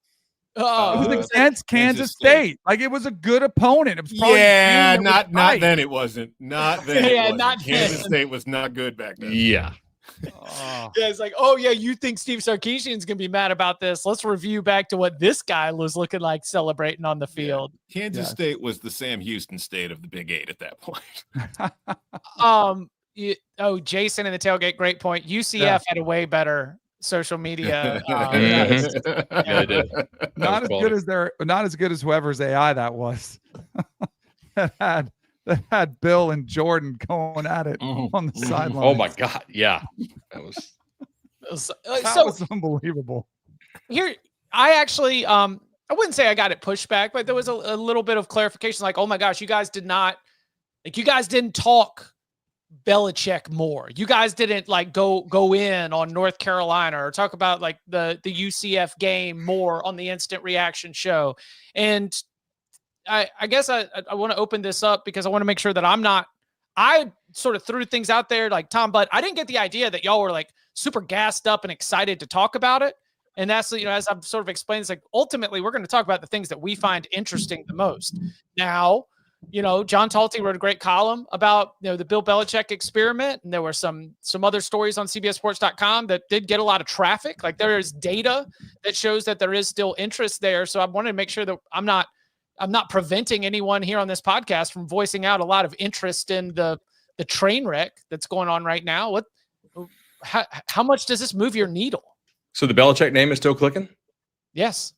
It was against Kansas State. Like, it was a good opponent. It was not then. It wasn't. Not then. Yeah, not Kansas State was not good back then. Yeah. Yeah, it's like, oh yeah, you think Steve Sarkisian's gonna be mad about this? Let's review back to what this guy was looking like celebrating on the field. Yeah. Kansas State was the Sam Houston State of the Big 8 at that point. Jason in the tailgate, great point. UCF had a way better social media. Mhm. Yeah, they did. Not as good as not as good as whoever's AI that was. that had Bill and Jordan going at it on the sideline. Oh my God. Yeah. That was That was unbelievable. Here, I actually, I wouldn't say I got it pushed back, but there was a little bit of clarification. Like, oh my gosh, you guys didn't talk Belichick more. You guys didn't like go in on North Carolina or talk about like the UCF game more on the instant reaction show. And I guess I want to open this up because I want to make sure that I sort of threw things out there like Tom, but I didn't get the idea that y'all were like super gassed up and excited to talk about it. And that's, as I've sort of explained, it's like, ultimately we're going to talk about the things that we find interesting the most. Now, John Talty wrote a great column about, the Bill Belichick experiment. And there were some other stories on CBSSports.com that did get a lot of traffic. Like there is data that shows that there is still interest there. So I wanted to make sure that I'm not preventing anyone here on this podcast from voicing out a lot of interest in the train wreck that's going on right now. How much does this move your needle? So the Belichick name is still clicking? Yes.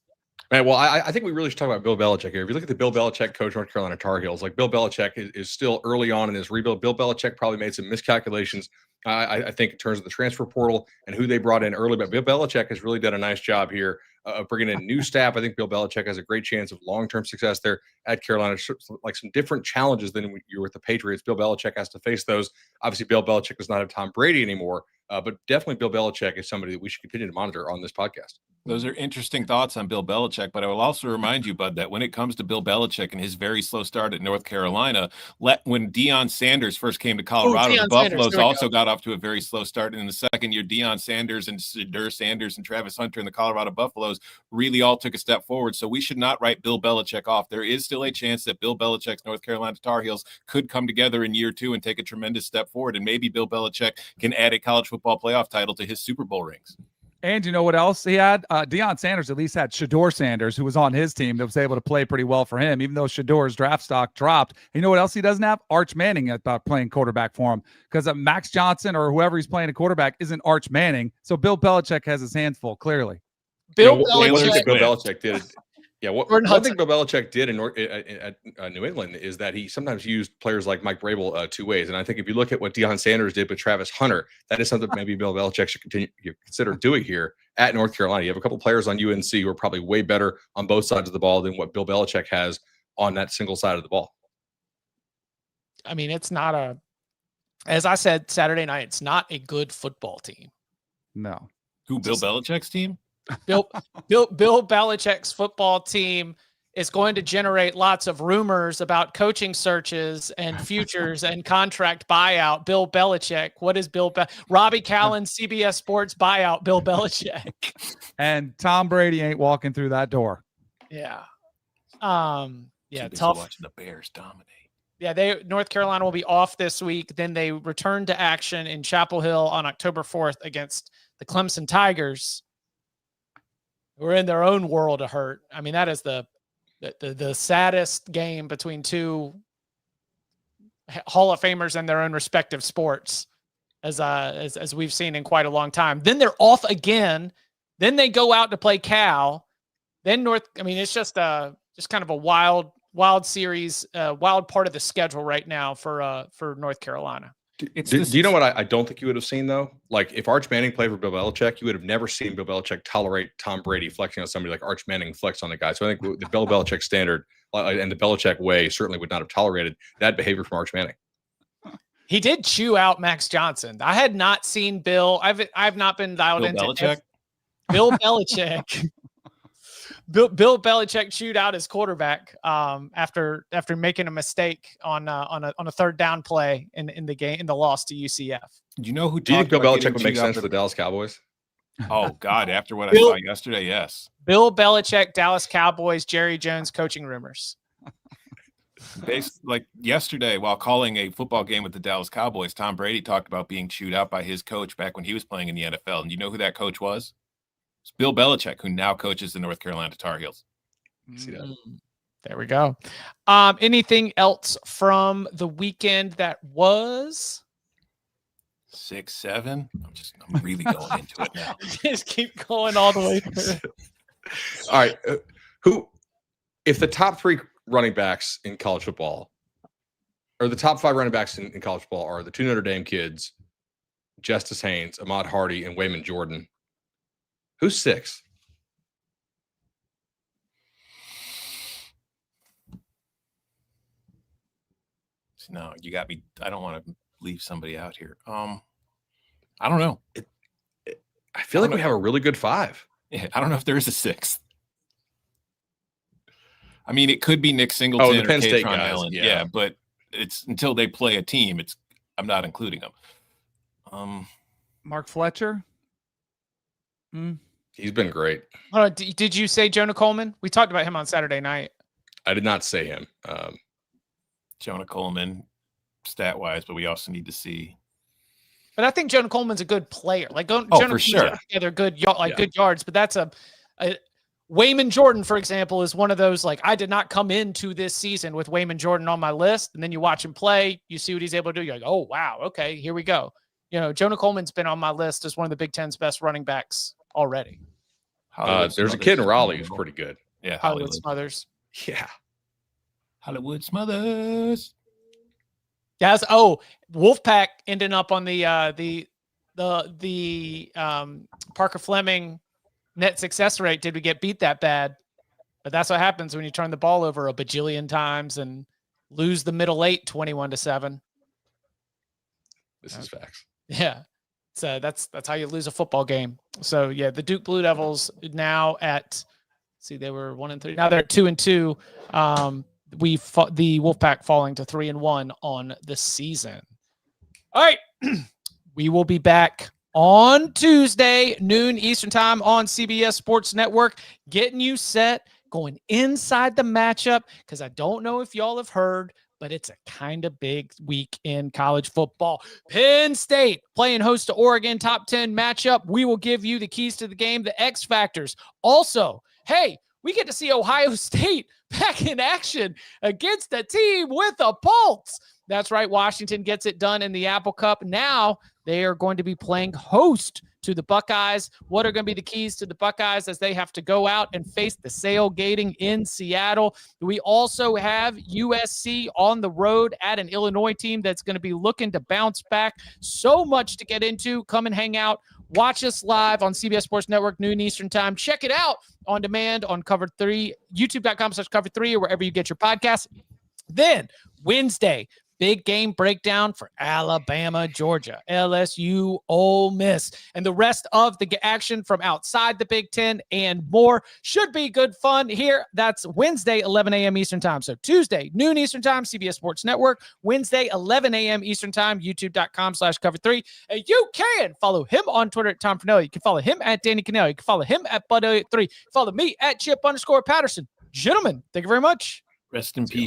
Man, well, I think we really should talk about Bill Belichick here. If you look at the Bill Belichick coach North Carolina Tar Heels, like Bill Belichick is still early on in his rebuild. Bill Belichick probably made some miscalculations, I think, in terms of the transfer portal and who they brought in early. But Bill Belichick has really done a nice job here of bringing in new staff. I think Bill Belichick has a great chance of long-term success there at Carolina. Like some different challenges than when you're with the Patriots. Bill Belichick has to face those. Obviously, Bill Belichick does not have Tom Brady anymore, but definitely Bill Belichick is somebody that we should continue to monitor on this podcast. Those are interesting thoughts on Bill Belichick, but I will also remind you, Bud, that when it comes to Bill Belichick and his very slow start at North Carolina, when Deion Sanders first came to Colorado, the Buffaloes also got off to a very slow start. And in the second year, Deion Sanders and Shadur Sanders and Travis Hunter and the Colorado Buffaloes really all took a step forward. So we should not write Bill Belichick off. There is still a chance that Bill Belichick's North Carolina Tar Heels could come together in year 2 and take a tremendous step forward. And maybe Bill Belichick can add a college football playoff title to his Super Bowl rings. And you know what else he had? Deion Sanders at least had Shadur Sanders, who was on his team, that was able to play pretty well for him, even though Shadur's draft stock dropped. And you know what else he doesn't have? Arch Manning playing quarterback for him, because Max Johnson or whoever he's playing a quarterback isn't Arch Manning. So Bill Belichick has his hands full, clearly. Bill Belichick did. Yeah, one thing Bill Belichick did at New England is that he sometimes used players like Mike Vrabel 2 ways. And I think if you look at what Deion Sanders did with Travis Hunter, that is something maybe Bill Belichick should consider doing here at North Carolina. You have a couple players on UNC who are probably way better on both sides of the ball than what Bill Belichick has on that single side of the ball. I mean, it's not as I said Saturday night, it's not a good football team. No. Who, Bill Belichick's team? Bill Belichick's football team is going to generate lots of rumors about coaching searches and futures and contract buyout. Bill Belichick. What is Robbie Callan, CBS Sports buyout? Bill Belichick. And Tom Brady ain't walking through that door. Yeah. Tough. Watching the Bears dominate. Yeah, North Carolina will be off this week. Then they return to action in Chapel Hill on October 4th against the Clemson Tigers. We're in their own world of hurt. I mean, that is the saddest game between two Hall of Famers in their own respective sports, as we've seen in quite a long time. Then they're off again. Then they go out to play Cal. Then it's just kind of a wild series, wild part of the schedule right now for North Carolina. Do you know what I don't think you would have seen, though? Like, if Arch Manning played for Bill Belichick, you would have never seen Bill Belichick tolerate Tom Brady flexing on somebody like Arch Manning flex on the guy. So I think the Bill Belichick standard and the Belichick way certainly would not have tolerated that behavior from Arch Manning. He did chew out Max Johnson. I had not seen Bill. I've not been dialed into Belichick? Bill Belichick. Bill Belichick chewed out his quarterback after making a mistake on a third down play in the game, in the loss to UCF. Do you know who? Do you think Bill Belichick would make sense for the Dallas Cowboys? Oh God! After what I saw yesterday, yes. Bill Belichick, Dallas Cowboys, Jerry Jones coaching rumors. Like yesterday, while calling a football game with the Dallas Cowboys, Tom Brady talked about being chewed out by his coach back when he was playing in the NFL. And you know who that coach was? It's Bill Belichick, who now coaches the North Carolina Tar Heels. See that? There we go. Anything else from the weekend that was? 6, 7. I'm really going into it now. Just keep going all the way through. All right. If the top 3 running backs in college football, or the top 5 running backs in college football are the 2 Notre Dame kids, Justice Haynes, Ahmad Hardy, and Wayman Jordan, who's 6? No, you got me. I don't want to leave somebody out here. I don't know. I feel like we have a really good 5. Yeah, I don't know if there is a 6th. I mean, it could be Nick Singleton the or Penn State Katron guys, Allen. yeah. Yeah, but it's until they play a team. I'm not including them. Mark Fletcher. He's been great. Did you say Jonah Coleman? We talked about him on Saturday night. I did not say him. Jonah Coleman, stat-wise, but we also need to see. But I think Jonah Coleman's a good player. Like Jonah for sure. Yeah, they're good, good yards. But that's a Wayman Jordan, for example, is one of those. Like, I did not come into this season with Wayman Jordan on my list, and then you watch him play, you see what he's able to do. You're like, oh wow, okay, here we go. Jonah Coleman's been on my list as one of the Big Ten's best running backs already. There's a kid in Raleigh who's pretty good. Yeah, Hollywood Smothers. Yeah. Hollywood Smothers. Guys, Wolfpack ending up on the Parker Fleming net success rate. Did we get beat that bad? But that's what happens when you turn the ball over a bajillion times and lose the middle 8 21-7. This is facts. Yeah. So that's how you lose a football game. So yeah, the Duke Blue Devils now they were 1-3. Now they're at 2-2. The Wolfpack falling to 3-1 on the season. All right. We will be back on Tuesday, noon Eastern time on CBS Sports Network, getting you set, going inside the matchup, because I don't know if y'all have heard, but it's a kind of big week in college football. Penn State playing host to Oregon, top 10 matchup. We will give you the keys to the game, the X factors. Also, hey, we get to see Ohio State back in action against a team with a pulse. That's right. Washington gets it done in the Apple Cup. Now they are going to be playing host to the Buckeyes. What are going to be the keys to the Buckeyes as they have to go out and face the sailgating in Seattle? We also have USC on the road at an Illinois team that's going to be looking to bounce back. So much to get into. Come and hang out. Watch us live on CBS Sports Network, noon Eastern time. Check it out on demand on Cover 3, youtube.com/Cover 3, or wherever you get your podcasts. Then Wednesday, big game breakdown for Alabama, Georgia, LSU, Ole Miss, and the rest of the action from outside the Big Ten and more. Should be good fun here. That's Wednesday, 11 a.m. Eastern time. So Tuesday, noon Eastern time, CBS Sports Network. Wednesday, 11 a.m. Eastern time, youtube.com/Cover 3. And you can follow him on Twitter at Tom Fornelli. You can follow him at Danny Kanell. You can follow him at Bud Elliott 3. Follow me at Chip _Patterson. Gentlemen, thank you very much. Rest in peace.